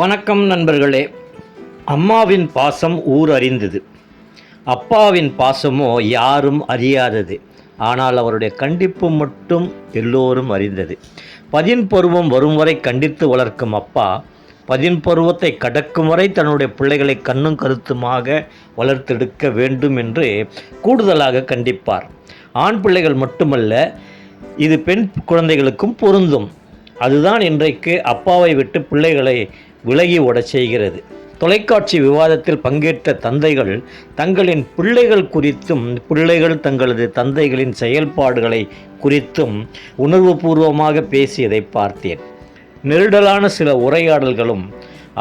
வணக்கம் நண்பர்களே. அம்மாவின் பாசம் ஊர் அறிந்தது, அப்பாவின் பாசமோ யாரும் அறியாதது. ஆனால் அவருடைய கண்டிப்பு மட்டும் எல்லோரும் அறிந்தது. பதின்பருவம் வரும் வரை கண்டித்து வளர்க்கும் அப்பா, பதின்பருவத்தை கடக்கும் வரை தன்னுடைய பிள்ளைகளை கண்ணும் கருத்துமாக வளர்த்தெடுக்க வேண்டும் என்று கூடுதலாக கண்டிப்பார். ஆண் பிள்ளைகள் மட்டுமல்ல, இது பெண் குழந்தைகளுக்கும் பொருந்தும். அதுதான் இன்றைக்கு அப்பாவை விட்டு பிள்ளைகளை விலகி ஓடச் செய்கிறது. தொலைக்காட்சி விவாதத்தில் பங்கேற்ற தந்தைகள் தங்களின் பிள்ளைகள் குறித்தும் பிள்ளைகள் தங்களது தந்தைகளின் செயல்பாடுகளை குறித்தும் உணர்வுபூர்வமாக பேசியதை பார்த்தேன். நெருடலான சில உரையாடல்களும்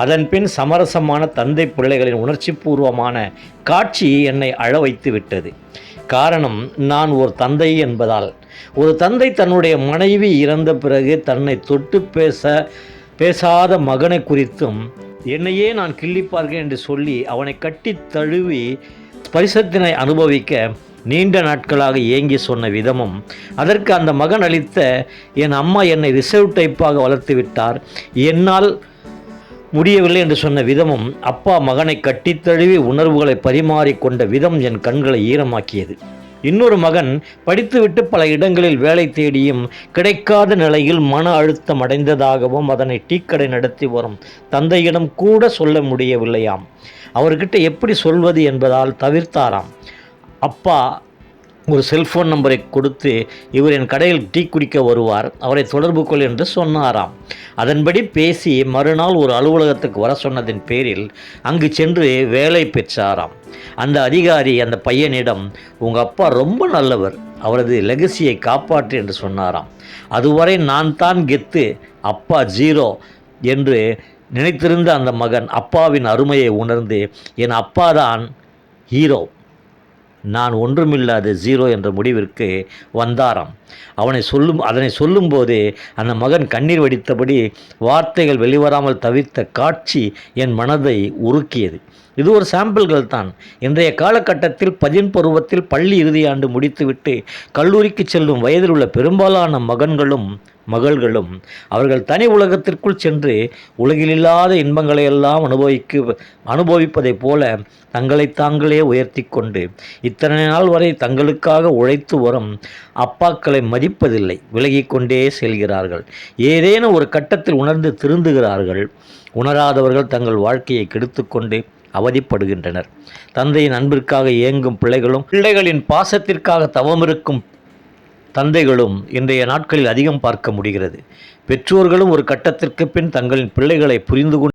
அதன்பின் சமரசமான தந்தை பிள்ளைகளின் உணர்ச்சிபூர்வமான காட்சி என்னை அழ வைத்து விட்டது. காரணம், நான் ஒரு தந்தை என்பதால். ஒரு தந்தை தன்னுடைய மனைவி இறந்த பிறகு தன்னை தொட்டு பேசாத மகனை குறித்தும் என்னையே நான் கிள்ளிப்பார்கள் என்று சொல்லி அவனை கட்டி தழுவி ஸ்பரிசத்தினை அனுபவிக்க நீண்ட நாட்களாக ஏங்கி சொன்ன விதமும், அதற்கு அந்த மகன் அளித்த என் அம்மா என்னை ரிசர்வ் டைப்பாக வளர்த்து விட்டார், என்னால் முடியவில்லை என்று சொன்ன விதமும், அப்பா மகனை கட்டித்தழுவி உணர்வுகளை பரிமாறிக்கொண்ட விதம் என் கண்களை ஈரமாக்கியது. இன்னொரு மகன் படித்துவிட்டு பல இடங்களில் வேலை தேடியும் கிடைக்காத நிலையில் மன அழுத்தம் அடைந்ததாகவும் அதனை டீக்கடை நடத்தி வரும் தந்தையிடம் கூட சொல்ல முடியவில்லையாம். அவர்கிட்ட எப்படி சொல்வது என்பதால் தவிர்த்தாராம். அப்பா ஒரு செல்ஃபோன் நம்பரை கொடுத்து, இவர் என் கடையில் டீ குடிக்க வருவார், அவரை தொடர்பு கொள் என்று சொன்னாராம். அதன்படி பேசி மறுநாள் ஒரு அலுவலகத்துக்கு வர சொன்னதின் பேரில் அங்கு சென்று வேலை பெற்றாராம். அந்த அதிகாரி அந்த பையனிடம், உங்கள் அப்பா ரொம்ப நல்லவர், அவரது லெகசியை காப்பாற்று என்று சொன்னாராம். அதுவரை நான் தான் கெத்து, அப்பா ஜீரோ என்று நினைத்திருந்த அந்த மகன் அப்பாவின் அருமையை உணர்ந்து, என் அப்பா தான் ஹீரோ, நான் ஒன்றுமில்லாத ஜீரோ என்ற முடிவிற்கு வந்தாராம். அதனை சொல்லும்போது அந்த மகன் கண்ணீர் வடித்தபடி வார்த்தைகள் வெளிவராமல் தவிர்த்த காட்சி என் மனதை உருக்கியது. இது ஒரு சாம்பிள்கள் தான். இன்றைய காலகட்டத்தில் பதின்பருவத்தில் பள்ளி இறுதியாண்டு முடித்துவிட்டு கல்லூரிக்கு செல்லும் வயதில் உள்ள பெரும்பாலான மகன்களும் மகள்களும் அவர்கள் தனி உலகத்திற்குள் சென்று உலகிலில்லாத இன்பங்களையெல்லாம் அனுபவிப்பதைப் போல தங்களை தாங்களே உயர்த்தி கொண்டு இத்தனை நாள் வரை தங்களுக்காக உழைத்து வரும் அப்பாக்களை மதிப்பதில்லை, விலகிக்கொண்டே செல்கிறார்கள். ஏதேனும் ஒரு கட்டத்தில் உணர்ந்து திருந்துகிறார்கள். உணராதவர்கள் தங்கள் வாழ்க்கையை கெடுத்துக்கொண்டு அவதிப்படுகின்றனர். தந்தையின் அன்பிற்காக ஏங்கும் பிள்ளைகளும் பிள்ளைகளின் பாசத்திற்காக தவமிருக்கும் தந்தைகளும் இன்றைய நாட்களில் அதிகம் பார்க்க முடிகிறது. பெற்றோர்களும் ஒரு கட்டத்திற்கு பின் தங்களின் பிள்ளைகளை புரிந்து